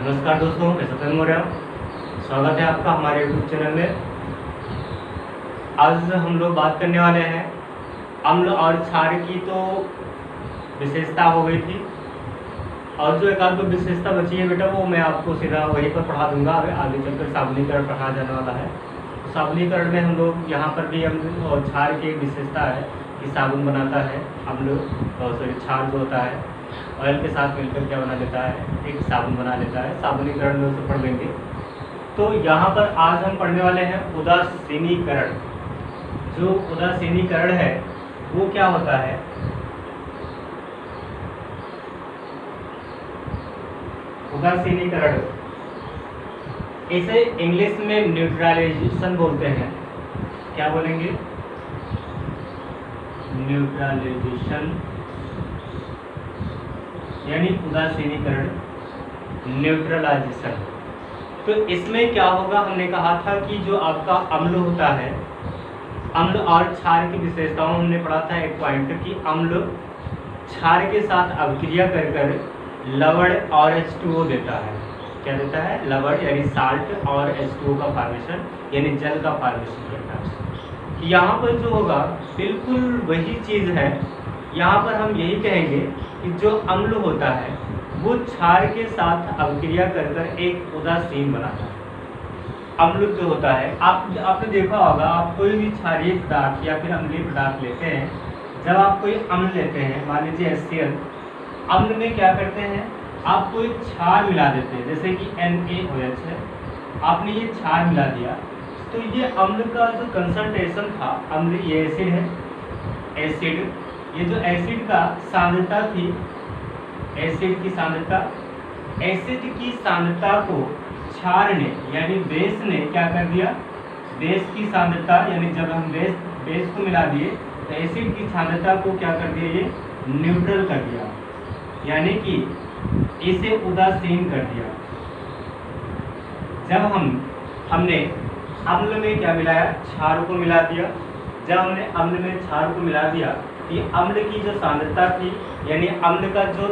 नमस्कार दोस्तों, मैं सत्यन मौर्य। स्वागत है आपका हमारे YouTube चैनल में। आज हम लोग बात करने वाले हैं अम्ल और क्षार की। तो विशेषता हो गई थी और जो एक आध दो विशेषता बची है बेटा, वो मैं आपको सीधा वहीं पर पढ़ा दूंगा। आगे चलकर साबुनीकरण पढ़ा जाने वाला है। साबुनीकरण में हम लोग यहाँ पर भी अम्ल और क्षार की एक विशेषता है कि साबुन बनाता है अम्ल और क्षार जो होता है ऑयल के साथ मिलकर क्या बना लेता है, एक साबुन बना लेता है। साबुनीकरण में उसे पढ़ लेंगे। तो यहाँ पर आज हम पढ़ने वाले हैं उदासीनीकरण। जो उदासीनीकरण है वो क्या होता है? उदासीनीकरण इसे इंग्लिश में न्यूट्रलाइजेशन बोलते हैं। क्या बोलेंगे? न्यूट्रलाइजेशन यानी उदासीनीकरण, न्यूट्रलाइजेशन। तो इसमें क्या होगा, हमने कहा था कि जो आपका अम्ल होता है, अम्ल और क्षार की विशेषताओं हमने पढ़ा था एक पॉइंट कि अम्ल क्षार के साथ अभिक्रिया कर लवण और H2O देता है। क्या देता है? लवण यानी साल्ट और H2O का फॉर्मेशन यानी जल का फॉर्मेशन करता है। यहाँ पर जो होगा बिल्कुल वही चीज़ है। यहाँ पर हम यही कहेंगे कि जो अम्ल होता है वो क्षार के साथ अभिक्रिया कर एक उदासीन बनाता है। अम्ल जो होता है, आपने देखा होगा, आप कोई भी क्षारीय पदार्थ या फिर अम्लीय पदार्थ लेते हैं, जब आप कोई अम्ल लेते हैं, मान लीजिए HCl, अम्ल में क्या करते हैं, आप कोई क्षार मिला देते हैं, जैसे कि NaOH है, आपने ये क्षार मिला दिया, तो ये अम्ल का जो कंसंट्रेशन था, अम्ल ये एसिड है, एसिड, ये जो एसिड का सांद्रता थी, एसिड की सांद्रता, एसिड की सांद्रता को क्षार ने यानी बेस ने क्या कर दिया, बेस की सांद्रता यानी जब हम बेस को मिला दिए तो एसिड की सांद्रता को क्या कर दिया, ये न्यूट्रल कर दिया, यानी कि इसे उदासीन कर दिया। जब हमने अम्ल में क्या मिलाया, क्षार को मिला दिया। जब हमने अम्ल में क्षार को मिला दिया, ये अम्ल की जो सांद्रता थी यानी अम्ल का जो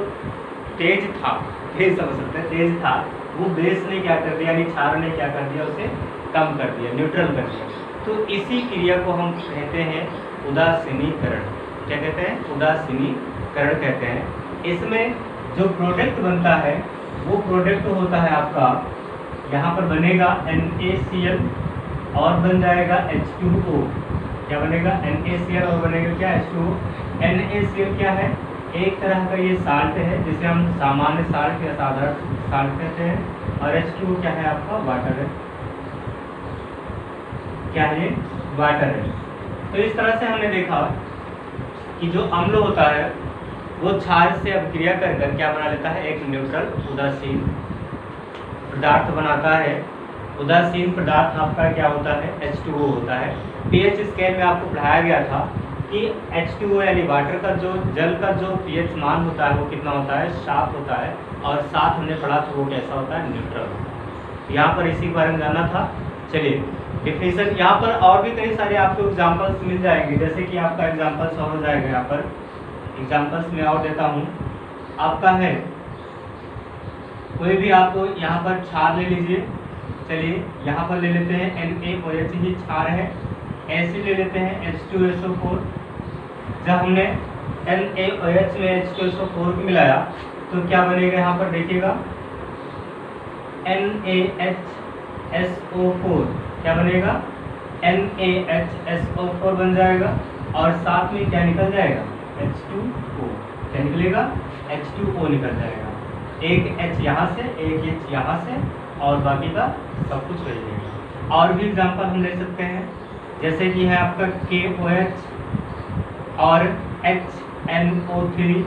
तेज था, तेज समझ सकते हैं, तेज था, वो बेस ने क्या कर दिया यानी क्षार ने क्या कर दिया, उसे कम कर दिया, न्यूट्रल कर दिया। तो इसी क्रिया को हम कहते हैं उदासीनीकरण। क्या कहते हैं? उदासीनीकरण कहते हैं। इसमें जो प्रोडक्ट बनता है वो प्रोडक्ट होता है आपका, यहाँ पर बनेगा NaCl और बन जाएगा H2O। क्या बनेगा? NaCl और बनेगा क्या? H2O। NaCl क्या है? एक तरह का ये साल्ट है जिसे हम सामान्य साल्ट या साधारण साल्ट कहते हैं, और H2O क्या है आपका? वाटर है। क्या है? वाटर है। तो इस तरह से हमने देखा कि जो अम्ल होता है वो क्षार से अभिक्रिया कर क्या बना लेता है, एक न्यूट्रल उदासीन पदार्थ बनाता है। उदासीन पदार्थ आपका क्या होता है? H2O होता है। pH स्केल में आपको पढ़ाया गया था कि H2O यानी वाटर का जो जल का जो pH मान होता है वो कितना होता है? 7 होता है। और 7 हमने पढ़ा तो वो कैसा होता है? न्यूट्रल। यहाँ पर इसी के बारे में जानना था। चलिए डिफिनेशन, यहाँ पर और भी कई सारे आपको एग्जाम्पल्स मिल जाएंगे, जैसे कि आपका एग्जाम्पल्स और हो जाएगा। यहाँ पर एग्जाम्पल्स मैं और देता हूँ। आपका है कोई भी, आप यहाँ पर क्षार ले लीजिए। चलिए यहाँ पर ले लेते हैं NaOH ही क्षार है। एसिड ले लेते हैं H2SO4। जब हमने NaOH में H2SO4 को मिलाया तो क्या बनेगा, यहाँ पर देखिएगा NaHSO4। क्या बनेगा? NaHSO4 बन जाएगा और साथ में क्या निकल जाएगा? H2O। क्या निकलेगा? H2O निकल जाएगा। एक H यहाँ से, एक H यहाँ से, और बाकी का सब कुछ वही रहेगा। और भी एग्जाम्पल हम ले सकते हैं, जैसे कि है आपका KOH और HNO3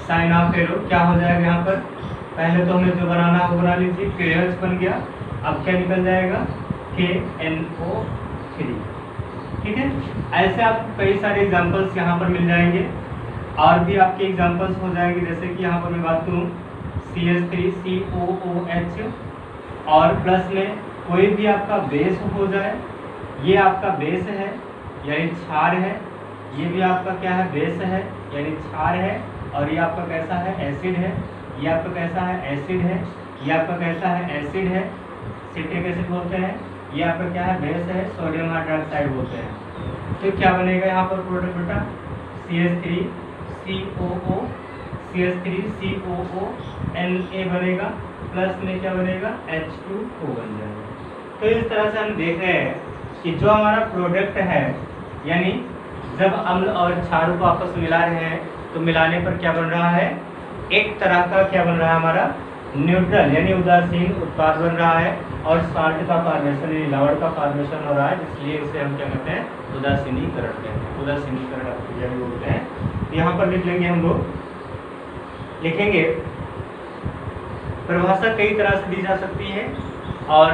साइनाफेरो। क्या हो जाएगा यहाँ पर? पहले तो हमें जो बनाना है वो बना लीजिए, KOH बन गया। अब क्या निकल जाएगा? KNO3। ठीक है। ऐसे आपको कई सारे एग्जाम्पल्स यहाँ पर मिल जाएंगे और भी आपके एग्जाम्पल्स हो जाएंगे। जैसे कि यहाँ पर मैं बात करूँ CH3COOH और प्लस में कोई भी आपका बेस हो जाए, ये आपका बेस है यानी क्षार है, ये भी आपका क्या है? बेस है यानी क्षार है, और ये आपका कैसा है? एसिड है। ये आपका कैसा है? एसिड है। ये आपका कैसा है, एसिड है, सिट्रिक एसिड बोलते हैं। ये आपका क्या है, बेस है, सोडियम हाइड्रोक्साइड बोलते हैं। तो क्या बनेगा यहाँ पर प्रोडक्ट बेटा, CH3COO, CH3COO Na बनेगा, प्लस में क्या बनेगा, H2O बन जाएगा। तो इस तरह से हम देख रहे हैं कि जो हमारा प्रोडक्ट है, यानी जब अम्ल और क्षार को आपस में मिला रहे हैं तो मिलाने पर क्या बन रहा है, एक तरह का क्या बन रहा है हमारा, न्यूट्रल यानी उदासीन उत्पाद बन रहा है, और साल्ट का फॉर्मेशन यानी लवण का फॉर्मेशन हो रहा है, इसलिए इसे हम क्या कहते हैं, उदासीनीकरण कहते हैं। उदासीनीकरण अपक्रिया भी बोलते हैं। यहाँ पर लिख लेंगे, हम लोग लिखेंगे, परिभाषा कई तरह से दी जा सकती है, और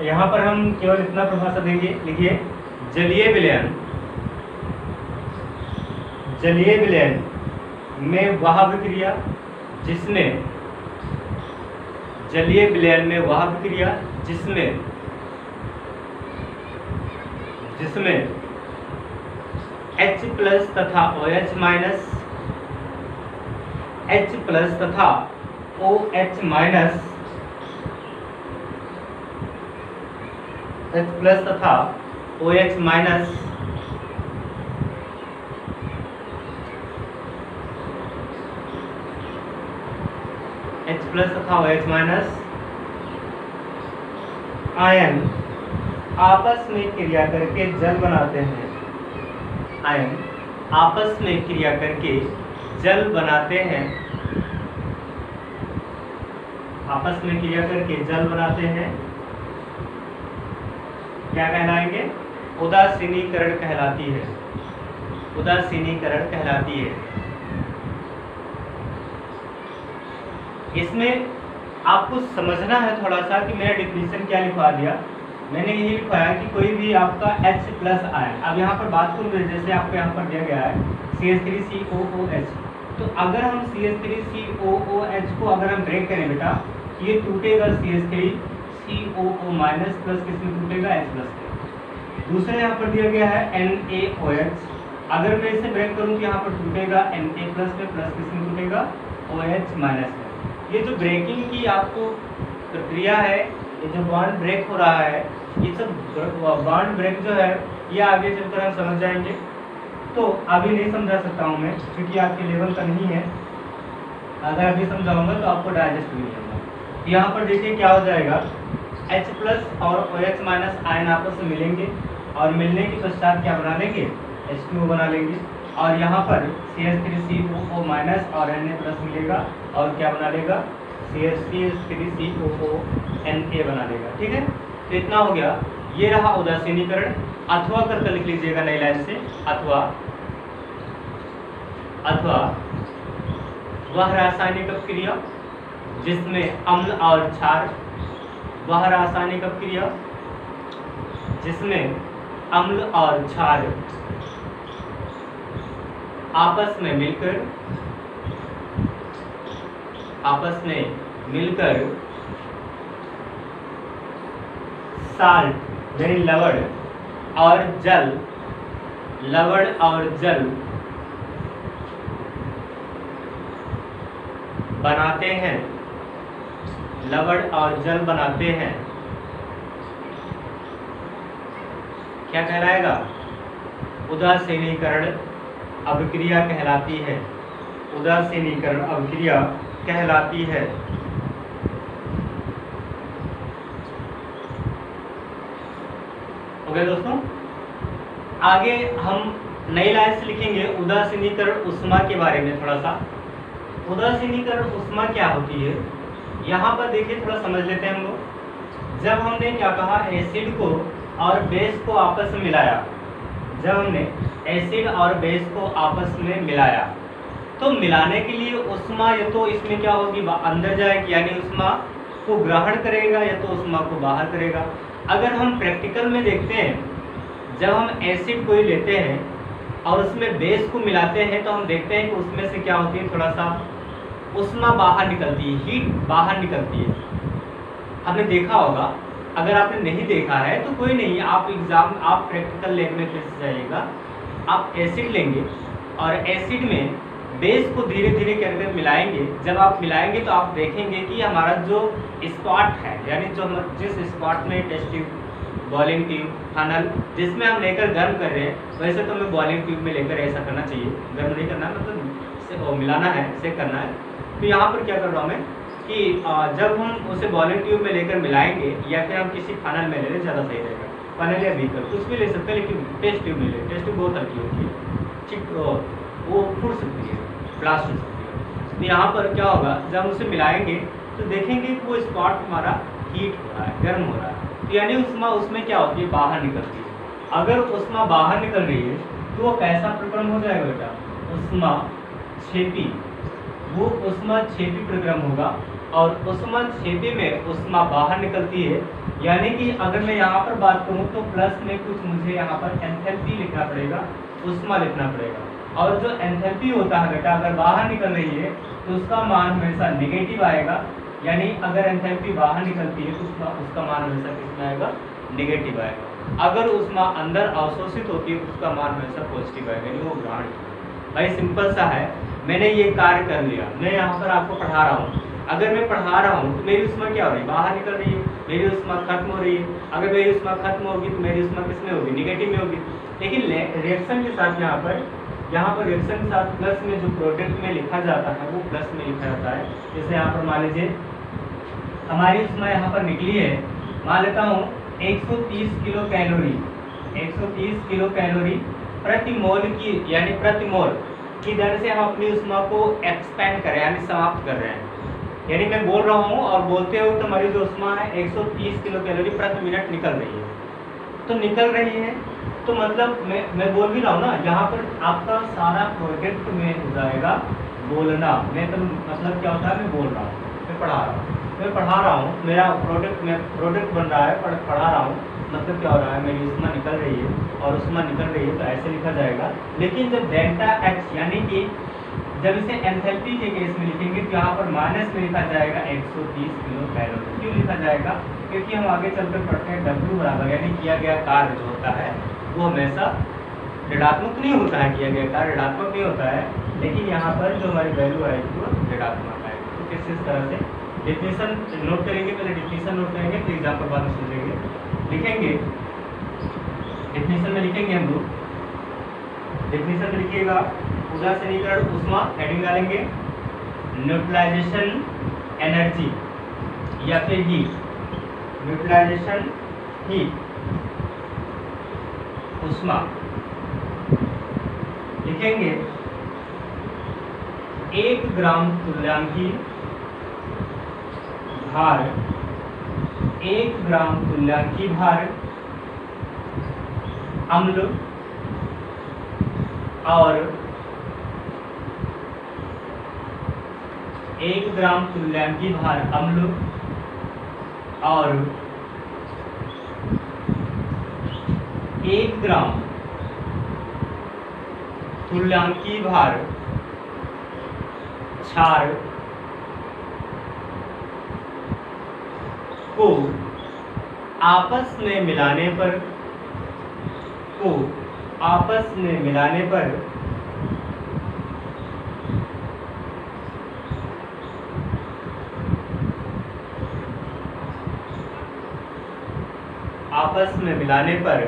यहाँ पर हम केवल इतना परिभाषा देंगे, लिखिए, जलीय विलयन, जलीय विलयन में वह विक्रिया जिसमें, जलीय विलयन में वह विक्रिया जिसमें H प्लस तथा OH माइनस, H प्लस तथा OH माइनस, H प्लस तथा OH माइनस H प्लस तथा OH माइनस आयन आपस में क्रिया करके जल बनाते हैं, आयन आपस में क्रिया करके जल बनाते हैं, आपस में क्रिया करके जल बनाते हैं, क्या कहलाएंगे, उदासीनीकरण कहलाती है, उदासीनीकरण कहलाती है। इसमें आपको समझना है थोड़ा सा कि मेरा डिफिनीशन क्या लिखवा दिया, मैंने यही लिखवाया कि कोई भी आपका H प्लस आयन, अब यहाँ पर बात करूँ जैसे आपको यहाँ पर दिया गया है CH3COOH, तो अगर हम CH3COOH को अगर हम ब्रेक करें बेटा, ये टूटेगा CH3COO माइनस प्लस, किसमें टूटेगा, H प्लस में। दूसरा यहाँ पर दिया गया है NaOH, अगर मैं इसे ब्रेक करूँ तो यहाँ पर टूटेगा Na प्लस में, प्लस किसमें टूटेगा, OH माइनस में। ये जो ब्रेकिंग की आपको प्रक्रिया है, ये जो बॉन्ड ब्रेक हो रहा है, ये सब बॉन्ड ब्रेक जो है ये आगे चलकर हम समझ जाएंगे, तो अभी नहीं समझा सकता हूँ मैं क्योंकि आपके लेवल का नहीं है। अगर अभी समझाऊंगा तो आपको डाइजेस्ट नहीं होगा। यहाँ पर देखिए क्या हो जाएगा, H प्लस और OH माइनस आयन आपस में मिलेंगे, और मिलने के पश्चात क्या बना लेंगे, H2O बना लेंगे, और यहाँ पर CH3COO माइनस और Na प्लस मिलेगा, और क्या बना लेगा, CH3COO Na बना लेगा। ठीक है, तो इतना हो गया, ये रहा उदासीनीकरण। अथवा करके लिख लीजिएगा नई लाइन से, अथवा, अथवा वह रासायनिक अपक्रिया जिसमें अम्ल और क्षार, वह रासायनिक अपक्रिया जिसमें अम्ल और क्षार आपस में मिलकर साल्ट यानी लवण और जल, लवण और जल बनाते हैं, लवण और जल बनाते हैं, क्या कहलाएगा, उदासीनीकरण अभिक्रिया कहलाती है, उदासीनीकरण अभिक्रिया कहलाती है। ओके दोस्तों, आगे हम नई लाइन से लिखेंगे उदासीनीकरण उष्मा के बारे में थोड़ा सा। उदासीनीकरण उष्मा क्या होती है, यहाँ पर देखिए थोड़ा समझ लेते हैं हम लोग। जब हमने क्या कहा, एसिड को और बेस को आपस में मिलाया, जब हमने एसिड और बेस को आपस में मिलाया, तो मिलाने के लिए उष्मा या तो इसमें क्या होगी, अंदर जाएगी यानी उष्मा को ग्रहण करेगा, या तो उष्मा को बाहर करेगा। अगर हम प्रैक्टिकल में देखते हैं, जब हम एसिड को ही लेते हैं और उसमें बेस को मिलाते हैं, तो हम देखते हैं कि उसमें से क्या होती है, थोड़ा सा उष्मा बाहर निकलती है, हीट बाहर निकलती है। हमने देखा होगा, अगर आपने नहीं देखा है तो कोई नहीं, आप प्रैक्टिकल लैब में फिर से जाइएगा, आप एसिड लेंगे और एसिड में बेस को धीरे धीरे करके मिलाएंगे। जब आप मिलाएंगे तो आप देखेंगे कि हमारा जो स्पॉट है, यानी जो हम जिस स्पॉट में test tube, boiling tube, funnel जिसमें हम लेकर गर्म कर रहे हैं, वैसे तो हमें बॉलिंग ट्यूब में लेकर ऐसा करना चाहिए, गर्म नहीं करना, मतलब इसे मिलाना है, इसे करना है। तो यहाँ पर क्या कर रहा हूँ मैं कि जब हम उसे बॉलिंग ट्यूब में लेकर मिलाएंगे या फिर हम किसी फनल में ले लें, ज़्यादा सही रहेगा। फनल या बीकर कुछ भी ले सकते हैं, लेकिन टेस्ट ट्यूब में ले। टेस्ट ट्यूब बहुत हल्की होती है, ठीक, वो फूट सकती है, ब्लास्ट हो सकती है। तो यहाँ पर क्या होगा, जब हम उसे मिलाएंगे तो देखेंगे कि वो स्पॉट हमारा हीट हो रहा है, गर्म हो रहा है। तो यानी उष्मा उसमें क्या होती है, बाहर निकलती है। अगर उष्मा बाहर निकल रही है तो वो कैसा प्रक्रम हो जाएगा बेटा, उष्मा क्षेपी, वो उष्मा क्षेपी प्रक्रम होगा। और उष्मा क्षेपी में उष्मा बाहर निकलती है, यानी कि अगर मैं यहाँ पर बात करूँ तो प्लस में कुछ मुझे यहाँ पर एंथैल्पी लिखना पड़ेगा, उष्मा लिखना पड़ेगा। और जो एंथैल्पी होता है बेटा, अगर बाहर निकल रही है तो उसका मान हमेशा नेगेटिव आएगा, यानी अगर एंथैल्पी बाहर निकलती है तो उसका मान हमेशा कितना आएगा, नेगेटिव आएगा। अगर उष्मा अंदर अवशोषित होती है तो उसका मान हमेशा पॉजिटिव आएगा, यानी वो ग्रहण। भाई सिंपल सा है, मैंने ये कार्य कर लिया, मैं यहाँ पर आपको पढ़ा रहा हूँ। अगर मैं पढ़ा रहा हूँ तो मेरी उष्मा क्या हो रही है, बाहर निकल रही है, मेरी उष्मा खत्म हो रही है। अगर मेरी उष्मा खत्म होगी तो मेरी उष्मा किस में होगी, निगेटिव में होगी। लेकिन रिएक्शन के साथ यहाँ पर रिएक्शन के साथ प्लस में जो प्रोडक्ट में लिखा जाता है वो प्लस में लिखा जाता है। जैसे यहाँ पर मान लीजिए हमारी उष्मा यहाँ पर निकली है, मान लेता हूँ 130 किलो कैलोरी, 130 किलो कैलोरी प्रति मोल की, यानी प्रति मोल की दर से हम अपनी उष्मा को एक्सपेंड कर रहे हैं, यानी समाप्त कर रहे हैं। यानी मैं बोल रहा हूँ और बोलते हुए तो हमारी जो उष्मा है 130 किलो कैलोरी प्रति मिनट निकल रही है। तो निकल रही है तो मतलब मैं बोल भी रहा हूँ ना, यहाँ पर आपका सारा प्रोजेक्ट में हो जाएगा बोलना। मैं तो मतलब क्या होता है, मैं बोल रहा हूँ, मैं पढ़ा रहा हूँ, मेरा प्रोडक्ट बन रहा है, पढ़ा रहा हूँ, मतलब क्या हो रहा है, मेरी उष्मा निकल रही है और उष्मा निकल रही है तो ऐसे लिखा जाएगा। लेकिन जब डेल्टा एक्स यानी कि जब इसे एंथैल्पी के केस में लिखेंगे तो यहाँ पर माइनस में लिखा जाएगा 130 किलो कैलोरी। क्यों लिखा जाएगा, क्योंकि हम आगे चलकर पढ़ते हैं W बराबर, यानी किया गया कार्य जो होता है वो हमेशा ऋणात्मक नहीं होता है, किया गया कार्य ऋणात्मक नहीं होता है, लेकिन यहाँ पर जो हमारी वैल्यू आएगी वो ऋणात्मक आएगी। तो किस तरह से डिफिनीशन नोट करेंगे, पहले डिफिनीशन नोट करेंगे फिर एग्जाम्पल बाद में समझेंगे। लिखेंगे डिफिनीशन में लिखेंगे हम लोग, डिफिनीशन में लिखिएगा उदासीनीकरण उष्मा, हेडिंग डालेंगे न्यूट्रलाइजेशन एनर्जी या फिर हीट, न्यूट्रलाइजेशन हीट उष्मा। लिखेंगे 1 ग्राम तुल्यांकी भार, 1 ग्राम तुल्यांकी भार अम्ल और 1 ग्राम तुल्यांकी भार अम्ल और 1 ग्राम तुल्यांकी भार क्षार को आपस में मिलाने पर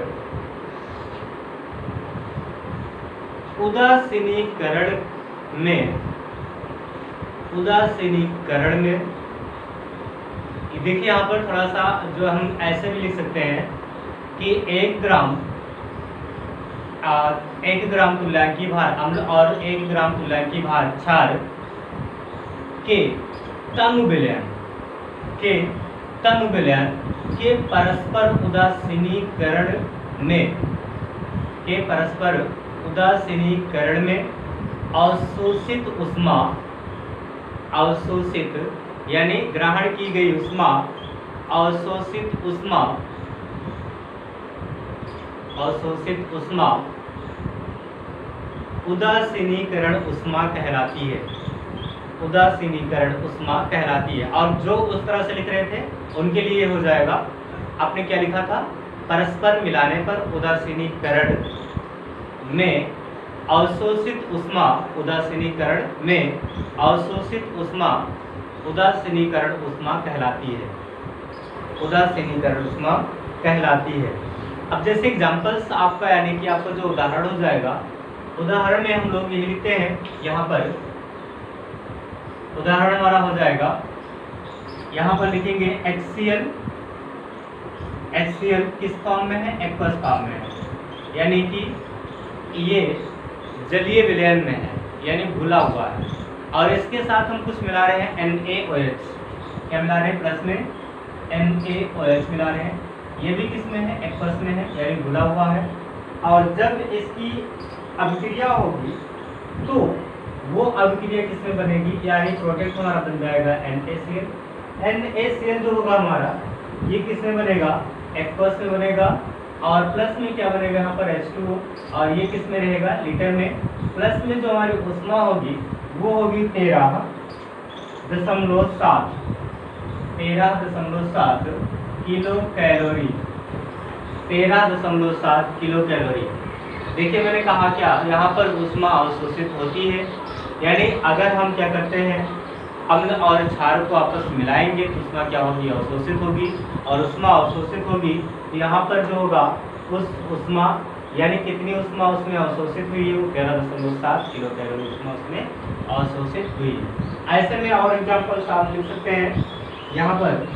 उदासीनीकरण में देखिए यहाँ पर थोड़ा सा जो हम ऐसे भी लिख सकते हैं कि 1 ग्राम तुल्यांकी भार अम्ल और 1 ग्राम तुल्यांकी भार क्षार के तनु विलयन के परस्पर उदासीनीकरण में अवशोषित यानी ग्रहण की गई उष्मा, अवशोषित उष्मा उदासीनीकरण उष्मा कहलाती है। और जो उस तरह से लिख रहे थे उनके लिए हो जाएगा, आपने क्या लिखा था, परस्पर मिलाने पर उदासीनीकरण में अवशोषित ऊष्मा उदासीनीकरण में अवशोषित ऊष्मा उदासीनीकरण ऊष्मा कहलाती है, उदासीनीकरण ऊष्मा कहलाती है। अब जैसे एग्जांपल्स आपका यानी कि आपका जो उदाहरण हो जाएगा, उदाहरण में हम लोग यही लिखते हैं, यहाँ पर उदाहरण हमारा हो जाएगा, यहाँ पर लिखेंगे HCl, HCl किस फॉर्म में है, एक्वस फॉर्म में है, यानी कि ये जलीय विलयन में है, यानी घुला हुआ है। और इसके साथ हम कुछ मिला रहे हैं NaOH, क्या मिला रहे हैं, प्लस में NaOH मिला रहे हैं, ये भी किस में है, एक्वस में है, यानी घुला हुआ है। और जब इसकी अभिक्रिया होगी तो वो अभिक्रिया किस में बनेगी, यानी प्रोडक्ट हमारा बन जाएगा NaCl। NaCl जो होगा हमारा, ये किस में बनेगा, एक्वस में बनेगा। और प्लस में क्या बनेगा यहाँ पर H2O, और ये किस में रहेगा, लीटर में। प्लस में जो हमारी ऊष्मा होगी वो होगी 13.7 किलो कैलोरी, 13.7 किलो कैलोरी। देखिए मैंने कहा क्या, यहाँ पर ऊष्मा अवशोषित होती है, यानी अगर हम क्या करते हैं, अम्ल और क्षार को आपस में मिलाएंगे तो ऊष्मा क्या होगी, अवशोषित होगी। और ऊष्मा अवशोषित होगी तो यहाँ पर जो होगा उस ऊष्मा, यानी कितनी ऊष्मा उसमें अवशोषित हुई है, वो 13.7 किलो कैलोरी ऊष्मा उसमें अवशोषित हुई है। ऐसे में और एग्जाम्पल्स आप लिख सकते हैं, यहाँ पर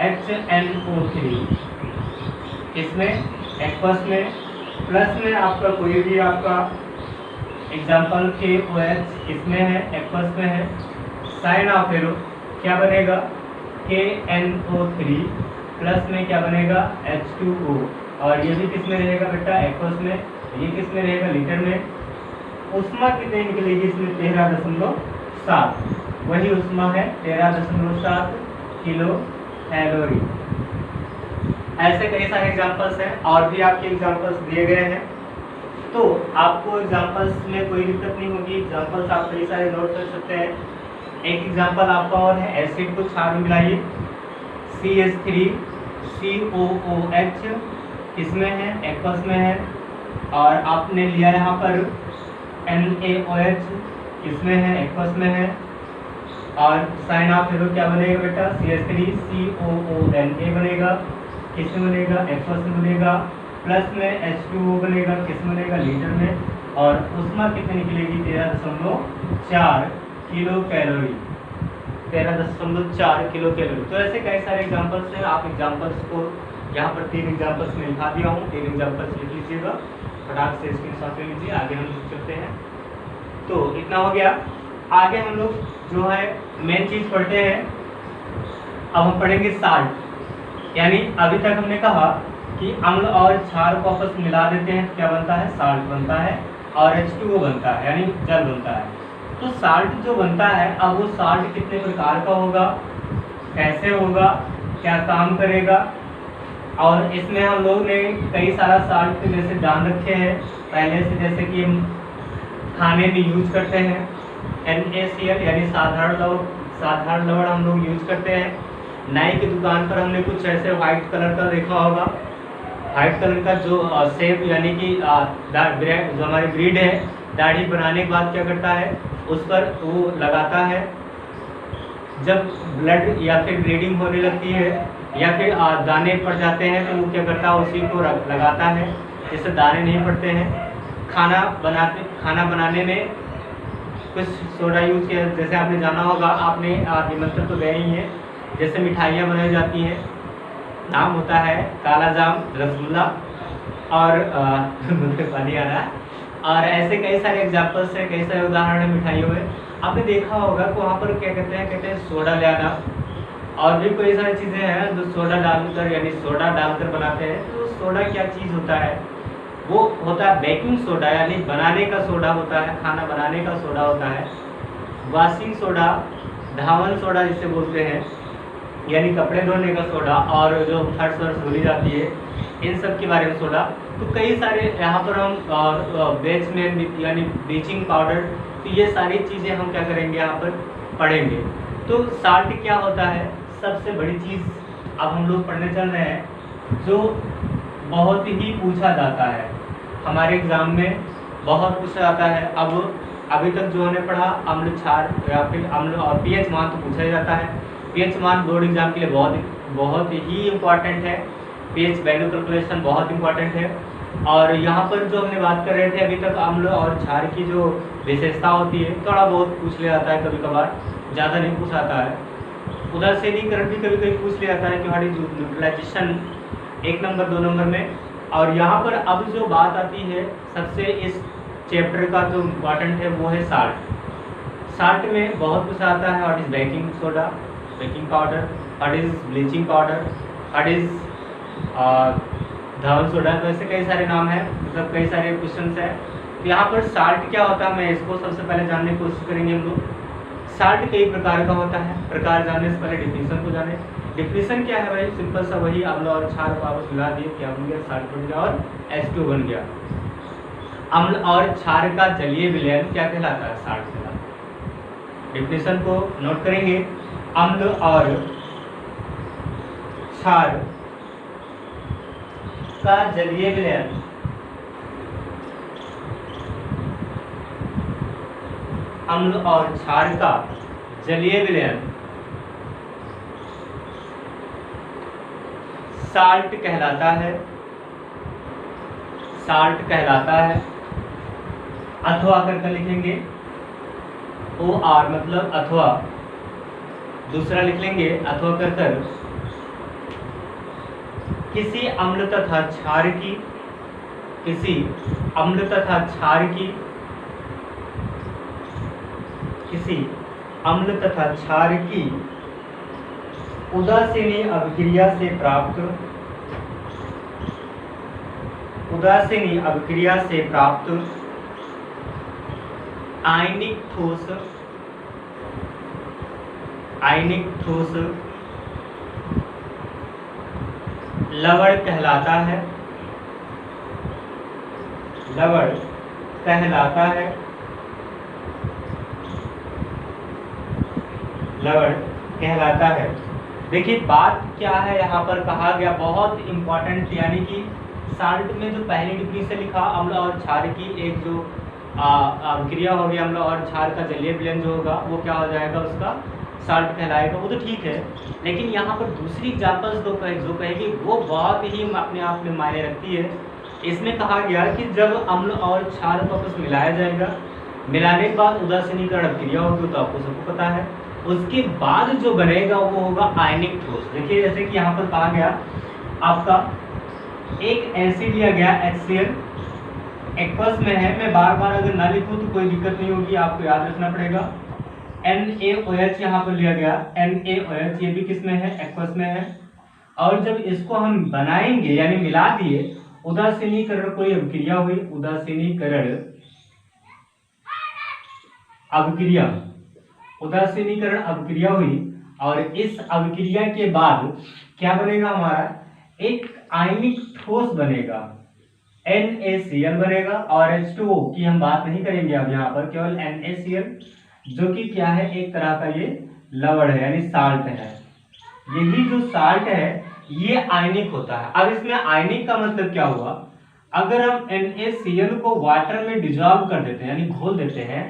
HNO3 इसमें एक्वस में, प्लस में आपका कोई भी आपका एग्जाम्पल KOH किसमें है, एक्वस में है। साइन ऑफ एरो क्या बनेगा, KNO3 प्लस में क्या बनेगा, H2O, और ये भी किस में रहेगा बेटा, एक्वस में, ये किस में रहेगा, लीटर में। ऊष्मा कितनी निकलेगी इसमें, 13.7, वही ऊष्मा है 13.7 किलो कैलोरी। ऐसे कई सारे एग्जांपल्स हैं, और भी आपके एग्जांपल्स दिए गए हैं, तो आपको एग्जांपल्स में कोई दिक्कत नहीं होगी। एग्जांपल्स आप कई सारे नोट कर सकते हैं। एक एग्जांपल आपका और है, एसिड को क्षार में मिलाइए, CH3COOH किसमें है, एक्वस में है। और आपने लिया यहाँ पर NaOH किसमें है, एक्वस में है। और साइन ऑफ एरो क्या बनेगा बेटा, CH3COONA बनेगा, किस में बनेगा, एक्वस में बनेगा। प्लस में H2O बनेगा, किस में बनेगा, लीटर में। और ऊष्मा कितनी निकलेगी, 13.4 किलो कैलोरी, 13.4 किलो कैलोरी। तो ऐसे कई सारे एग्जांपल्स हैं, आप एग्जांपल्स को यहाँ पर 3 एग्जांपल्स में लिखा दिया हूँ, 3 एग्जांपल्स लिख लीजिएगा, फटाक से स्क्रीनशॉट ले लीजिए। आगे हम लोग चलते हैं, तो इतना हो गया। आगे हम लोग जो है मेन चीज़ पढ़ते हैं, अब हम पढ़ेंगे साल्ट। यानी अभी तक हमने कहा कि अम्ल और क्षार को आपस में मिला देते हैं, क्या बनता है, साल्ट बनता है, और H2O बनता है, यानी जल बनता है। तो साल्ट जो बनता है, अब वो साल्ट कितने प्रकार का होगा, कैसे होगा, क्या काम करेगा, और इसमें हम लोग ने कई सारा साल्ट के जैसे जान रखे हैं पहले से, जैसे कि हम खाने में यूज करते हैं NaCl, यानी साधारण लवण हम लोग यूज करते हैं। नाई की दुकान पर हमने कुछ ऐसे व्हाइट कलर का देखा होगा, व्हाइट कलर का जो सेब, यानी कि जो हमारी ब्रीड है, दाढ़ी बनाने के बाद क्या करता है, उस पर वो लगाता है। जब ब्लड या फिर ब्लीडिंग होने लगती है या फिर दाने पड़ जाते हैं तो वो क्या करता है, उसी को लगाता है, जिससे दाने नहीं पड़ते हैं। खाना बनाने में कुछ सोडा यूज किया, जैसे आपने जाना होगा, आपने निमंत्रण तो गए ही हैं, जैसे मिठाइयाँ बनाई जाती हैं, नाम होता है काला जाम, रसगुल्ला, और मुझे पानी आ रहा है। और ऐसे कई सारे एग्जाम्पल्स हैं, कई सारे उदाहरण हैं मिठाइयों में। आपने देखा होगा कि वहाँ पर क्या कहते हैं सोडा ले आना, और भी कई सारी चीज़ें हैं जो सोडा डालकर, यानी सोडा डालकर बनाते हैं। तो सोडा क्या चीज़ होता है, वो होता है बेकिंग सोडा, यानी बनाने का सोडा होता है, खाना बनाने का सोडा होता है। वॉशिंग सोडा, धावन सोडा जिसे बोलते हैं, यानी कपड़े धोने का सोडा, और जो फर्श वर्श धुली जाती है, इन सब के बारे में सोडा। तो कई सारे यहाँ पर हम वेज में, यानी ब्लीचिंग पाउडर, तो ये सारी चीज़ें हम क्या करेंगे यहाँ पर पढ़ेंगे। तो साल्ट क्या होता है, सबसे बड़ी चीज़ अब हम लोग पढ़ने चल रहे हैं, जो बहुत ही पूछा जाता है हमारे एग्ज़ाम में, बहुत पूछा जाता है। अब अभी तक जो हमने पढ़ा अम्ल क्षार या फिर अम्ल और पीएच मान तो पूछा ही जाता है। पीएच मान बोर्ड एग्जाम के लिए बहुत ही इम्पॉर्टेंट है। पीएच वैल्यू कैलकुलेशन बहुत इम्पॉर्टेंट है। और यहाँ पर जो हमने बात कर रहे थे अभी तक अम्ल और क्षार की जो विशेषता होती है थोड़ा बहुत पूछ लिया जाता है, कभी कभार ज़्यादा नहीं पूछाता है। उदासीनीकरण भी कभी कभी पूछ लिया जाता है कि what is neutralization, 1 number 2 number में। और यहाँ पर अब जो बात आती है सबसे इस चैप्टर का जो इम्पॉर्टेंट है वो है साल्ट। साल्ट में बहुत कुछ आता है, what is baking soda, baking powder, what is bleaching powder, what is धवल सोडा, तो ऐसे कई सारे नाम हैं, मतलब कई सारे क्वेश्चन हैं। तो यहाँ पर साल्ट क्या होता है मैं इसको सबसे पहले जानने की कोशिश करेंगे हम लोग। साल्ट कई प्रकार का होता है, प्रकार जानने से पहले डिफिनीशन को जाने। डिफिनीशन क्या है भाई, सिंपल सा वही अम्ल और क्षार को आपस मिला दिए, क्या बन गया, साल्ट बन गया और H2 बन गया। अम्ल और क्षार का जलीय विलयन क्या कहलाता है, साल्ट कहलाता है। डिफिनीशन को नोट करेंगे, अम्ल और क्षार का जलीय विलयन अम्ल और क्षार का जलीय विलयन साल्ट कहलाता है, साल्ट कहलाता है। अथवा करके लिखेंगे OR मतलब अथवा, दूसरा लिख लेंगे अथवा कर किसी अम्ल तथा क्षार की, किसी अम्ल तथा क्षार की, किसी अम्ल तथा क्षार की उदासीनी अभिक्रिया से प्राप्त, उदासीनी अभिक्रिया से प्राप्त आयनिक ठोस, आयनिक ठोस लवण कहलाता है, लवण कहलाता है, लवण कहलाता है। देखिए बात क्या है यहाँ पर कहा गया, बहुत इंपॉर्टेंट, यानी कि साल्ट में जो पहली डिफिनीशन लिखा अम्ल और क्षार की एक जो अभिक्रिया होगी, अम्ल और क्षार का जलीय विलयन जो होगा वो क्या हो जाएगा, उसका साल्ट कहलाएगा, वो तो ठीक है। लेकिन यहाँ पर दूसरी एग्जाम्पल्स जो कहेगी वो बहुत ही अपने आप में मायने रखती है। इसमें कहा गया कि जब अम्ल और क्षार को आपस मिलाया जाएगा, मिलाने के बाद उदासीनीकरण अभिक्रिया होगी, तो आपको सबको पता है। उसके बाद जो बनेगा वो होगा आयनिक ठोस। देखिए जैसे कि यहाँ पर कहा गया आपका एक एसिड लिया गया HCl, एक्वस में है, मैं बार बार अगर ना लिखूं तो कोई दिक्कत नहीं होगी, आपको याद रखना पड़ेगा। NaOH यहाँ पर लिया गया, NaOH ये भी किस में है, एक्वस में है। और जब इसको हम बनाएंगे यानी मिला दिए, उदासीनीकरण कोई अभिक्रिया हुई, उदासीनीकरण अभिक्रिया, उदासीनीकरण अभिक्रिया हुई, और इस अभिक्रिया के बाद क्या बनेगा हमारा, एक आयनिक ठोस बनेगा, NaCl बनेगा। और H2O की हम बात नहीं करेंगे अब यहाँ पर, केवल NaCl जो कि क्या है, एक तरह का ये लवण है यानी साल्ट है। यही जो साल्ट है ये आयनिक होता है। अब इसमें आयनिक का मतलब क्या हुआ, अगर हम NaCl को वाटर में डिजॉल्व कर देते हैं यानी घोल देते हैं,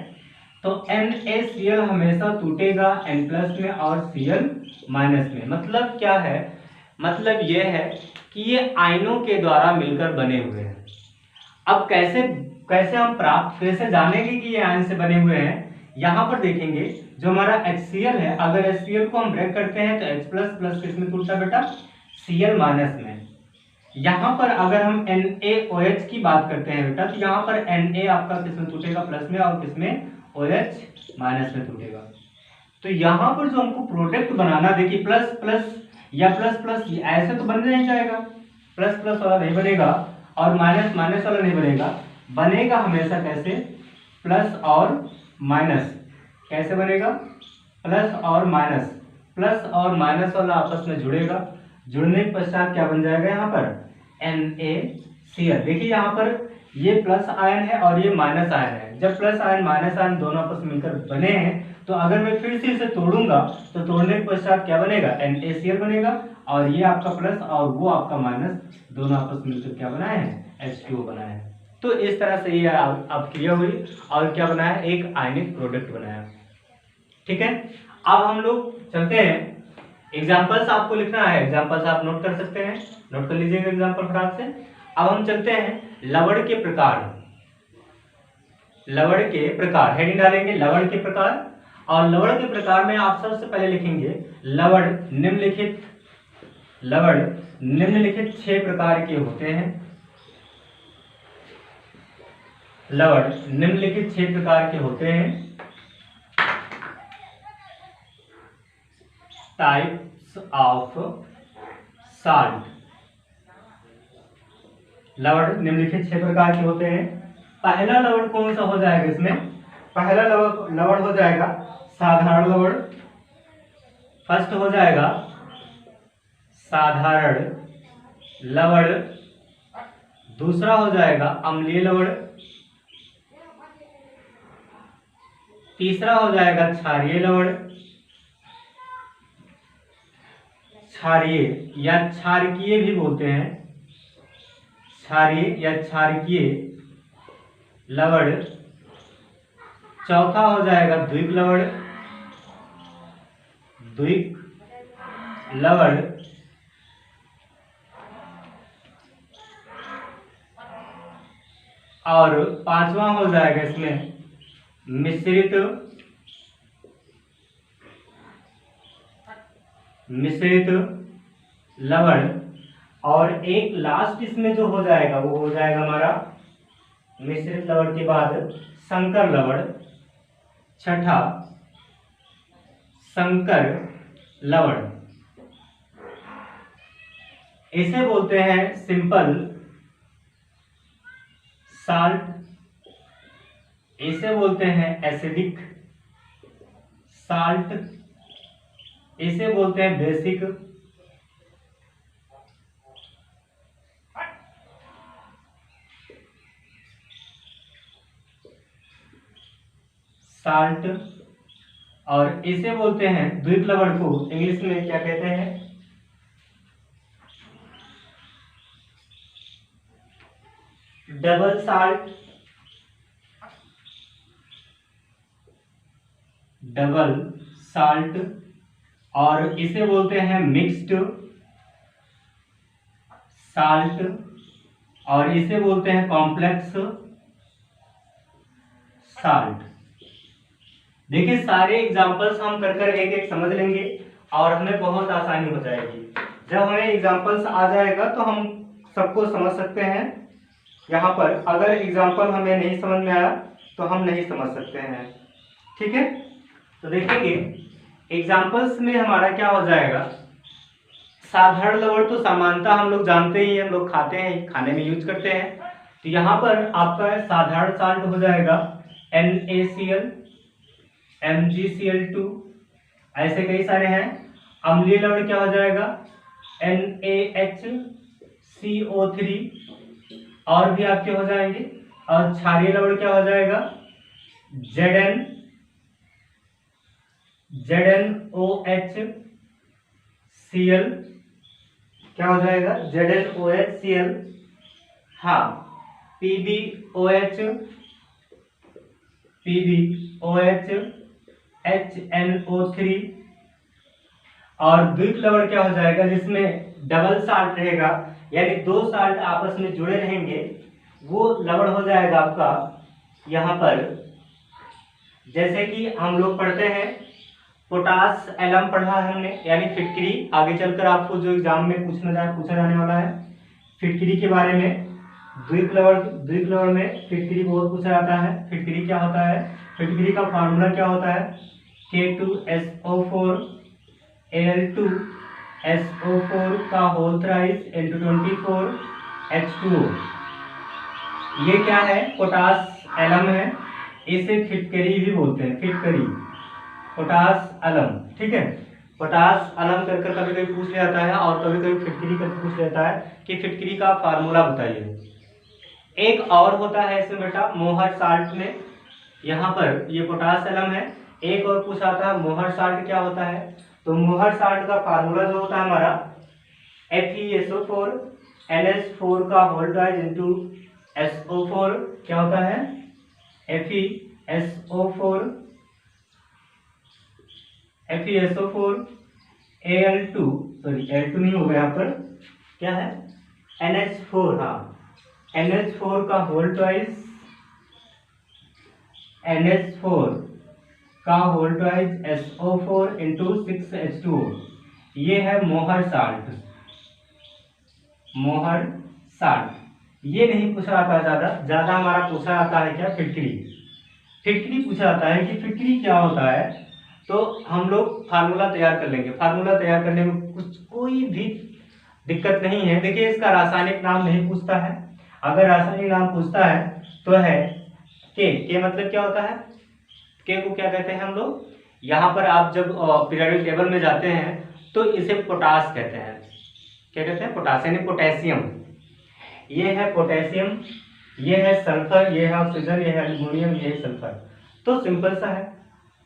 तो NaCl हमेशा टूटेगा N+ में और Cl- में। मतलब क्या है, मतलब ये है कि ये आयनों के द्वारा मिलकर बने हुए हैं। अब कैसे हम प्राप्त फिर से जानेंगे कि ये आयन से बने हुए हैं। यहाँ पर देखेंगे जो हमारा HCl है, अगर HCl को हम ब्रेक करते हैं तो H++ किस में टूटता बेटा, Cl- में। यहाँ पर अगर हम NaOH की बात करते हैं बेटा, तो यहाँ पर Na आपका किस में टूटेगा, प्लस में, और किस में, OH- में टूटेगा। तो यहाँ पर जो हमको प्रोडक्ट बनाना, देखिए प्लस प्लस या प्लस प्लस ऐसे तो बन नहीं जाएगा, प्लस प्लस वाला नहीं बनेगा और माइनस माइनस वाला नहीं बनेगा, बनेगा हमेशा कैसे, प्लस और माइनस। कैसे बनेगा, प्लस और माइनस, प्लस और माइनस वाला आपस में जुड़ेगा, जुड़ने के पश्चात क्या बन जाएगा यहाँ पर, NaCl। देखिए यहाँ पर ये प्लस आयन है और ये माइनस आयन है। जब प्लस आयन माइनस आयन दोनों आपस में मिलकर बने हैं, तो अगर मैं फिर से इसे तोड़ूंगा तो तोड़ने के पश्चात क्या बनेगा, NaCl बनेगा, और ये आपका प्लस और वो आपका माइनस, दोनों आपस में मिलकर क्या बनाए हैं, H2O बनाए हैं। तो इस तरह से ये अपक्रिया हुई और क्या बनाया, एक आयनिक प्रोडक्ट बनाया। ठीक है, अब हम लोग चलते हैं एग्जाम्पल्स आपको लिखना है, एग्जाम्पल्स आप नोट कर सकते हैं, नोट कर लीजिएगा एग्जाम्पल फटाक से। अब हम चलते हैं लवण के प्रकार, लवण के प्रकार हेडिंग डालेंगे लवण के प्रकार। और लवण के प्रकार में आप सबसे पहले लिखेंगे लवण निम्नलिखित 6 प्रकार के होते हैं। लवण निम्नलिखित 6 प्रकार के होते हैं। टाइप्स ऑफ साल्ट, लवण निम्नलिखित 6 प्रकार के होते हैं। पहला लवण कौन सा हो जाएगा इसमें, पहला लवण हो जाएगा साधारण लवण, फर्स्ट हो जाएगा साधारण लवण, दूसरा हो जाएगा अम्लीय लवण, तीसरा हो जाएगा क्षारीय लवण, क्षारीय या क्षारकीय भी बोलते हैं, क्षारीय या क्षारकीय लवण, चौथा हो जाएगा द्विक लवण, द्विक लवण, और पांचवा हो जाएगा इसमें मिश्रित लवण, और एक लास्ट इसमें जो हो जाएगा वो हो जाएगा हमारा मिश्रित लवण के बाद संकर लवण, छठा संकर लवण। इसे बोलते हैं सिंपल साल्ट, इसे बोलते हैं एसिडिक साल्ट, इसे बोलते हैं बेसिक साल्ट, और इसे बोलते हैं द्विक लवण को इंग्लिश में क्या कहते हैं, डबल साल्ट, डबल साल्ट, और इसे बोलते हैं मिक्स्ड साल्ट, और इसे बोलते हैं कॉम्प्लेक्स साल्ट। देखिए सारे एग्जांपल्स हम कर कर एक एक समझ लेंगे और हमें बहुत आसानी हो जाएगी। जब हमें एग्जांपल्स आ जाएगा तो हम सबको समझ सकते हैं। यहाँ पर अगर एग्जांपल हमें नहीं समझ में आया तो हम नहीं समझ सकते हैं। ठीक है, तो देखेंगे एग्जांपल्स में हमारा क्या हो जाएगा। साधारण लवण तो सामान्यतः हम लोग जानते ही, हम लोग खाते हैं, खाने में यूज करते हैं। तो यहाँ पर आपका साधारण साल्ट हो जाएगा NaCl, MgCl2, ऐसे कई सारे हैं। अम्लीय लवण क्या हो जाएगा NaHCO3, और भी आपके हो जाएंगे। और क्षारीय लवण क्या हो जाएगा ZnOHCl, क्या हो जाएगा ZnOHCl। हाँ, PbOH, HNO3, और द्विक लवण क्या हो जाएगा जिसमें डबल साल्ट रहेगा, यानी 2 साल्ट आपस में जुड़े रहेंगे, वो लवण हो जाएगा आपका यहाँ पर। जैसे कि हम लोग पढ़ते हैं पोटास एलम पढ़ा है हमने, यानी फिटकरी। आगे चलकर आपको जो एग्जाम में पूछा जाने वाला है फिटकरी के बारे में। द्विक लवण में फिटकरी बहुत पूछा जाता है। फिटकरी क्या होता है, फिटकरी का फार्मूला क्या होता है K2SO4 Al2SO4 का होल थ्राइस into 24 H2O। ये क्या है, पोटास एलम है, इसे फिटकरी भी बोलते हैं, फिटकरी पोटास अलम। ठीक है, पोटास अलम कर कभी कभी पूछ लिया जाता है, और कभी कभी फिटकरी कर पूछ लेता है कि फिटकरी का फार्मूला बताइए। एक और होता है इसमें बेटा मोहर साल्ट में, यहाँ पर ये पोटास एलम है, एक और पूछा था मोहर साल्ट क्या होता है। तो मोहर साल्ट का फार्मूला जो होता है हमारा FeSO4 NH4 का होल राइज इंटू FeSO4 क्या होता है, FeSO4 Al2, सॉरी Al2 नहीं होगा यहाँ पर, क्या है NH4, हाँ NH4 का होल ट्वाइस, NH4 का whole twice SO4 into 6H2O, ये है मोहर साल्ट। मोहर साल्ट ये नहीं पूछा आता है ज्यादा हमारा पूछा आता है क्या, फिटकरी। फिटकरी पूछा जाता है कि फिटकरी क्या होता है, तो हम लोग फार्मूला तैयार कर लेंगे। फार्मूला तैयार करने में कोई भी दिक्कत नहीं है। देखिए इसका रासायनिक नाम नहीं पूछता है, अगर रासायनिक नाम पूछता है तो है के मतलब क्या होता है, के को क्या कहते हैं हम लोग, यहाँ पर आप जब पीरियोडिक टेबल में जाते हैं तो इसे पोटास कहते हैं। क्या कहते हैं, पोटास यानी पोटेशियम। ये है पोटेशियम, ये है सल्फर, ये है ऑक्सीजन, ये है एल्युमिनियम, ये है सल्फर। तो सिंपल सा है,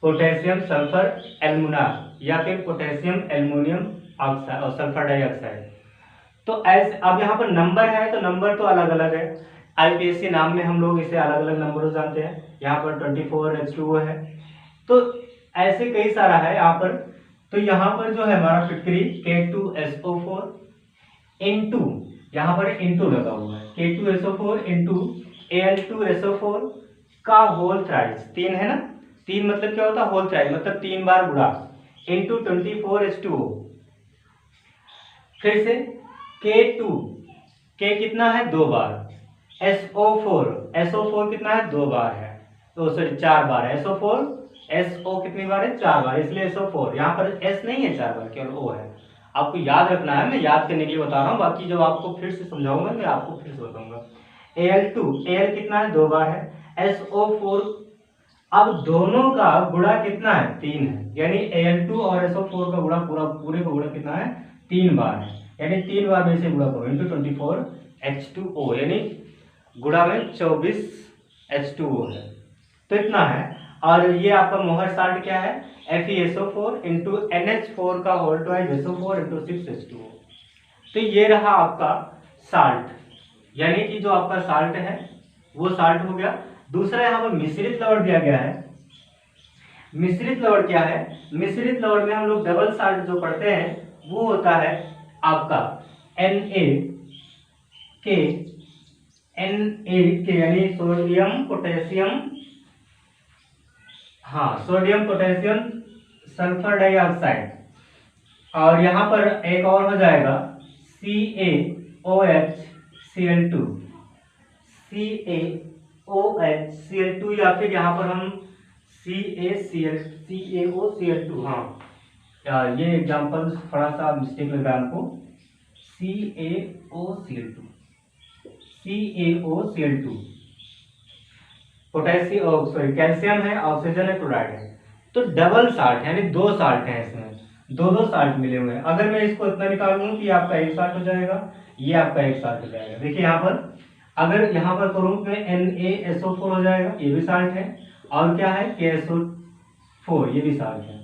पोटेशियम सल्फर एल्युमिना या फिर पोटेशियम एल्युमिनियम ऑक्साइड और सल्फर डाइऑक्साइड। तो ऐसे अब यहाँ पर नंबर है तो नंबर तो अलग अलग है, आईपीएससी नाम में हम लोग इसे अलग अलग नंबरों जानते हैं। यहाँ पर 24H2O है, तो ऐसे कई सारा है यहाँ पर। तो यहाँ पर जो है हमारा फिटकरी K2SO4 इंटू, यहाँ पर इंटू लगा हुआ है, K2SO4 इंटू Al2SO4 का होल थ्राइस, 3 है ना, 3 मतलब क्या होता है, होल थ्राइस मतलब 3 बार गुणा, इंटू 24H2O। फिर से K2, K कितना है 2 बार, SO4 कितना है 2 बार है, तो सॉरी 4 बार है, SO कितनी बार है 4 बार, इसलिए SO4। यहाँ पर S नहीं है 4 बार, केवल O है। आपको याद रखना है, मैं याद करने के लिए बता रहा हूँ, बाकी जब आपको फिर से समझाऊंगा मैं आपको फिर से बताऊंगा। Al कितना है 2 बार है, SO4 अब दोनों का गुणा कितना है 3 है, यानी Al2 और SO4 का गुणा पूरे का गुणा कितना है 3 बार है, यानी 3 बार में से गुणा करो इंटू 24H2O, यानी गुणा में 24H2O है, तो इतना है। और ये आपका मोहर साल्ट क्या है, FeSO4 इंटू NH4 का whole twice SO4 into 6H2O। तो ये रहा आपका साल्ट, यानी कि जो आपका साल्ट है वो साल्ट हो गया। दूसरा यहाँ पर मिश्रित लवण दिया गया है। मिश्रित लवण क्या है, मिश्रित लवण में हम लोग डबल साल्ट जो पढ़ते हैं वो होता है आपका NaK, यानी सोडियम पोटेशियम, हाँ सोडियम पोटेशियम सल्फर डाइऑक्साइड। और यहाँ पर एक और हो जाएगा CaOHCl2 या फिर यहाँ पर हम CaOCl2, हाँ ये एग्जांपल थोड़ा सा मिस्टेक लग रहा है हमको, CaOCl2 पोटेशियम सॉरी कैल्शियम है, ऑक्सीजन है, क्लोराइड है। तो डबल साल्ट यानी 2 साल्ट हैं इसमें, दो साल्ट मिले हुए हैं। अगर मैं इसको इतना निकाल लूं कि आपका 1 साल्ट हो जाएगा, ये आपका 1 साल्ट हो जाएगा। देखिए यहाँ पर अगर यहाँ पर करूं तो NaSO4 हो जाएगा, ये भी साल्ट है, और क्या है KSO4 ये भी साल्ट है।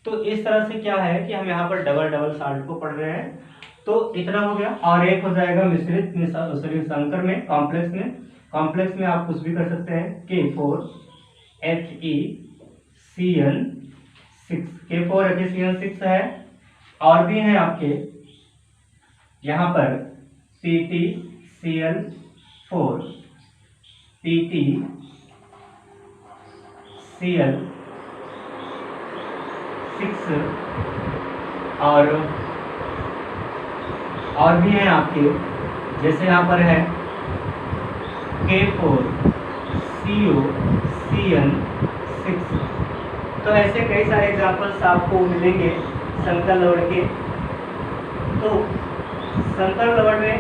तो इस तरह से क्या है कि हम यहाँ पर डबल साल्ट को पढ़ रहे हैं। तो इतना हो गया, और एक हो जाएगा मिश्रित सॉरी संकर में, कॉम्प्लेक्स में आप कुछ भी कर सकते हैं, K4HeCl6 है, और भी हैं आपके यहाँ पर PtCl4, और भी हैं आपके, जैसे यहाँ पर है K4COCl6। तो ऐसे कई सारे एग्जांपल्स आपको मिलेंगे संकर लवण के। तो संकर लवण में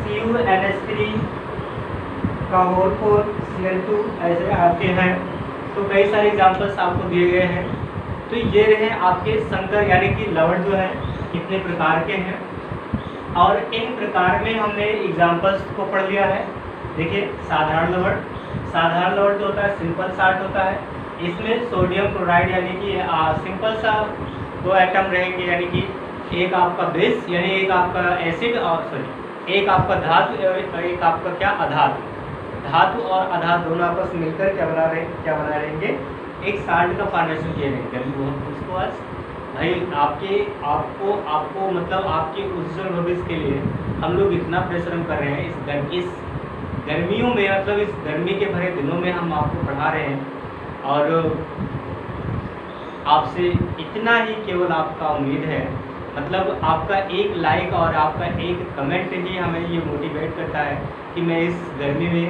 CuNH3 का होल 4 Cl2 ऐसे आपके हैं। तो कई सारे एग्जांपल्स आपको दिए गए हैं। तो ये रहे आपके संकर यानी कि लवण जो है कितने प्रकार के हैं, और इन प्रकार में हमने एग्जांपल्स को पढ़ लिया है। देखिए साधारण लवण जो होता है सिंपल साल्ट होता है, इसमें सोडियम क्लोराइड यानी कि सिंपल सा 2 एटम रहेंगे, यानी कि एक आपका बेस यानी एक आपका एसिड और सॉरी एक आपका धातु एक आपका क्या अधातु। धातु और अधातु दोनों आपस में मिलकर क्या बना रहेंगे, एक साल्ट का फॉर्मेशन किए रहेंगे। वो उसको आज भाई आपको मतलब आपके उज्जवल भविष्य के लिए हम लोग इतना परिश्रम कर रहे हैं। इस गर्मियों में, मतलब इस गर्मी के भरे दिनों में हम आपको पढ़ा रहे हैं और आपसे इतना ही केवल आपका उम्मीद है, मतलब आपका एक लाइक और आपका एक कमेंट ही हमें ये मोटिवेट करता है कि मैं इस गर्मी में,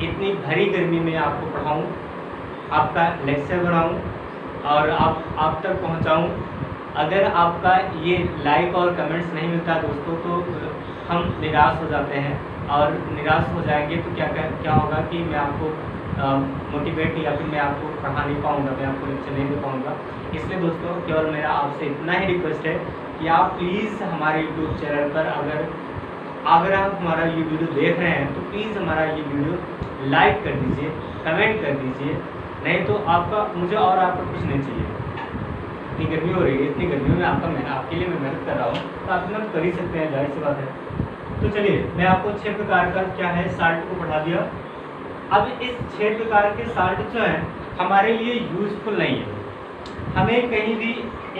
इतनी भरी गर्मी में आपको पढ़ाऊँ, आपका लेक्चर बनाऊँ और आप तक पहुँचाऊँ। अगर आपका ये लाइक और कमेंट्स नहीं मिलता दोस्तों तो हम निराश हो जाते हैं, और निराश हो जाएंगे तो क्या होगा कि मैं आपको मोटिवेट या फिर मैं आपको पढ़ा नहीं पाऊँगा, मैं आपको लेक्चर नहीं दे पाऊँगा। इसलिए दोस्तों केवल मेरा आपसे इतना ही रिक्वेस्ट है कि आप प्लीज़ हमारे यूट्यूब चैनल पर अगर आप हमारा ये वीडियो देख रहे हैं तो प्लीज़ हमारा ये वीडियो लाइक कर दीजिए, कमेंट कर दीजिए। नहीं तो मुझे और आपको कुछ नहीं चाहिए। इतनी गर्मी हो रही है, इतनी गर्मियों में आपके लिए मैं मेहनत कर रहा हूँ, तो आप इतना कर ही सकते हैं, जाहिर सी बात है। तो चलिए मैं आपको 6 प्रकार का क्या है साल्ट को पढ़ा दिया। अब इस 6 प्रकार के साल्ट जो हैं हमारे लिए यूजफुल नहीं है। हमें कहीं भी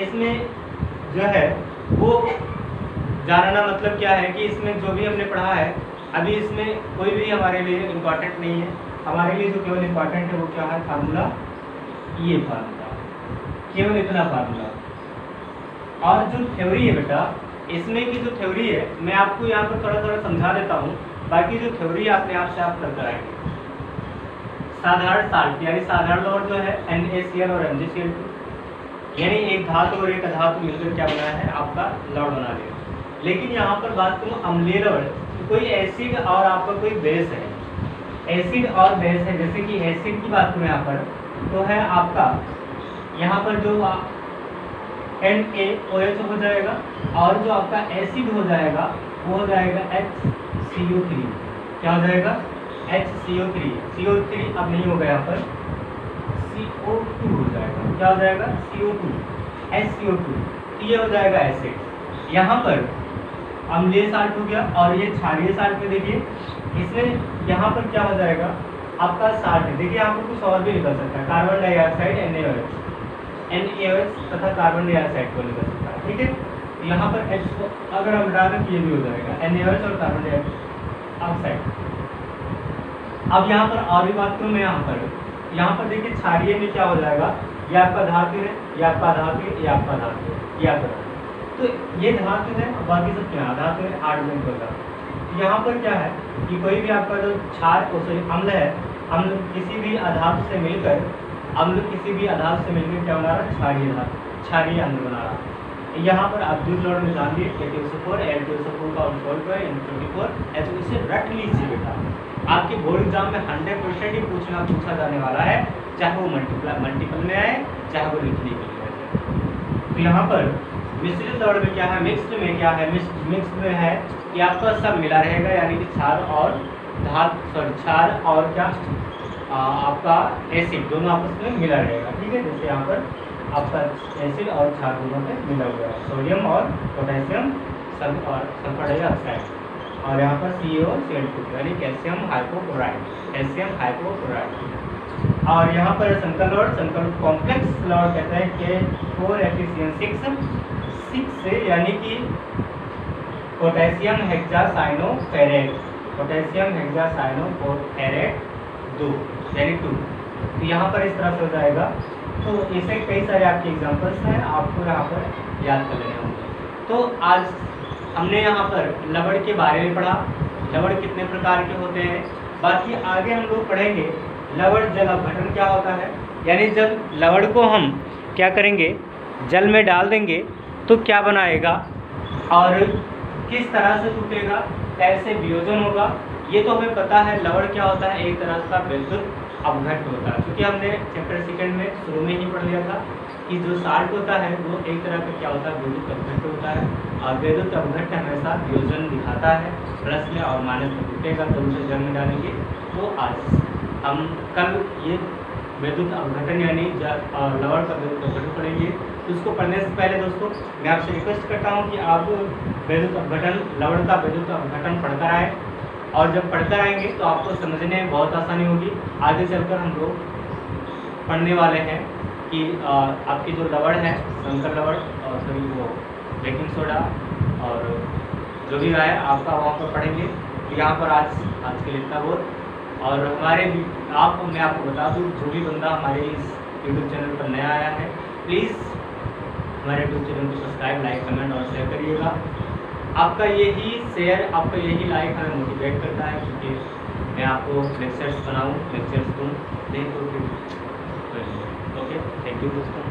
इसमें जो है वो जानना, मतलब क्या है कि इसमें जो भी हमने पढ़ा है अभी इसमें कोई भी हमारे लिए इम्पॉर्टेंट नहीं है। हमारे लिए जो केवल इम्पॉर्टेंट है वो क्या है, फार्मूला, ये फार्मूला, केवल इतना फार्मूला। और जो थ्योरी है बेटा, इसमें की जो थ्योरी है मैं आपको यहाँ पर थोड़ा समझा देता हूँ, बाकी जो थ्योरी अपने आप से आप कर कराएंगे। साधारण साल्ट यानी साधारण लवण जो है NaCl और MgCl2, यानी एक धातु और एक अधातु मिलकर क्या बना है, आपका लवण बना दिया। लेकिन यहाँ पर बात करूँ अम्लीय लवण, कोई एसिड और आपका कोई बेस है, एसिड और बेस है। जैसे कि एसिड की बात करूँ यहाँ पर तो है आपका यहाँ पर जो NaOH हो जाएगा, और जो आपका एसिड हो जाएगा वो हो जाएगा HCO3। क्या हो जाएगा, HCO3। CO3 अब नहीं होगा, यहाँ पर CO2 हो जाएगा। क्या हो जाएगा, CO2, HCO2। ये हो जाएगा एसिड। यहाँ पर अम्लीय साल्ट हो गया। और ये क्षारीय साल्ट में देखिए, इसमें यहाँ पर क्या हो जाएगा आपका साल्ट। देखिए यहाँ पर कुछ और भी निकल सकता है, कार्बन डाइऑक्साइड NaOH तथा कार्बन डाइऑक्साइड को निकल सकता है। ठीक है, यहाँ पर H को अगर हम हटा दें तो ये भी हो जाएगा NaOH और कार्बन डाइऑक्साइड। अब यहाँ पर और भी बात करूँ मैं, यहाँ पर देखिए क्षारीय में क्या हो जाएगा, ये आपका धातु है, ये आपका धातु है, ये आपका धातु है, ये आपका। तो ये धातु है, बाकी सब क्या धातु है, आर्गेनिक होगा। यहाँ पर क्या है कि कोई भी आपका जो अम्ल है, अम्ल किसी भी अधातु से मिलकर क्या बना रहा है, क्षारीय अम्ल बना रहा है। यहाँ पर आप दूध लौट में जान लीजिए K2SO4 L2SO4 का उल्फोल्ड है N24, ऐसे इसे रट लीजिए बेटा। आपके बोर्ड एग्जाम में 100% ही पूछा जाने वाला है, चाहे वो मल्टीपल में आए, चाहे वो लिखने के लिए आए। तो यहाँ पर मिश्रित लवण में क्या है, मिक्स्ड में क्या है, मिक्स्ड में है कि आपका सब मिला रहेगा, यानी कि क्षार और क्या आपका एसिड दोनों आपस में मिला रहेगा। ठीक है, जैसे यहाँ पर आपका एसिड और क्षार दोनों में मिला हुआ है, सोडियम और पोटेशियम और सल्फर डाइऑक्साइड, और यहाँ पर CaCl2 यानी कैल्शियम हाइपोक्लोराइड। और यहाँ पर संकर कॉम्प्लेक्स लवण कहते हैं K4FeCN6 से, यानी कि पोटेशियम हेक्सासाइनोफेरेट 2 यानी 2। तो यहाँ पर इस तरह से हो जाएगा। तो ऐसे कई सारे आपके एग्जांपल्स हैं, आपको यहाँ पर याद कर लेने होंगे। तो आज हमने यहाँ पर लवण के बारे में पढ़ा, लवण कितने प्रकार के होते हैं। बाकी आगे हम लोग पढ़ेंगे लवण जल अपघटन क्या होता है, यानी जब लवण को हम क्या करेंगे, जल में डाल देंगे तो क्या बनाएगा और किस तरह से टूटेगा, कैसे वियोजन होगा, ये तो हमें पता है। लवण क्या होता है, एक तरह का विद्युत अपघट्ट होता है, क्योंकि हमने चैप्टर सेकंड में शुरू में ही पढ़ लिया था कि जो साल्ट होता है वो एक तरह का क्या होता है, विद्युत अपघट्ट होता है। और विद्युत अपघट्ट हमेशा वियोजन दिखाता है, प्लस में और माइनस में टूटेगा, जब उसे जल में डालेंगे। तो आज हम कल ये वैद्युत अपघटन यानी लवण का वैद्युत अपघटन पढ़ेंगे। तो उसको पढ़ने से पहले दोस्तों मैं आपसे रिक्वेस्ट करता हूँ कि आप वैद्युत अपघटन, लवण का वैद्युत अपघटन पढ़कर आए, और जब पढ़कर आएंगे तो आपको समझने में बहुत आसानी होगी। आगे चलकर हम लोग पढ़ने वाले हैं कि आपकी जो लवण है, संकर लवण और सभी वो बेकिंग सोडा और जो भी है आपका वहाँ पर पढ़ेंगे। तो यहाँ पर आज के लिए इतना बहुत। और मैं आपको बता दूँ, जो भी बंदा हमारे इस यूट्यूब चैनल पर नया आया है, प्लीज़ हमारे यूट्यूब चैनल को सब्सक्राइब, लाइक, कमेंट और शेयर करिएगा। आपका यही शेयर, आपका यही लाइक हमें मोटिवेट करता है, क्योंकि मैं आपको लेक्चर्स बनाऊँ, लेक्चर्स दूँ, नहीं तो फिर ओके। थैंक यू दोस्तों।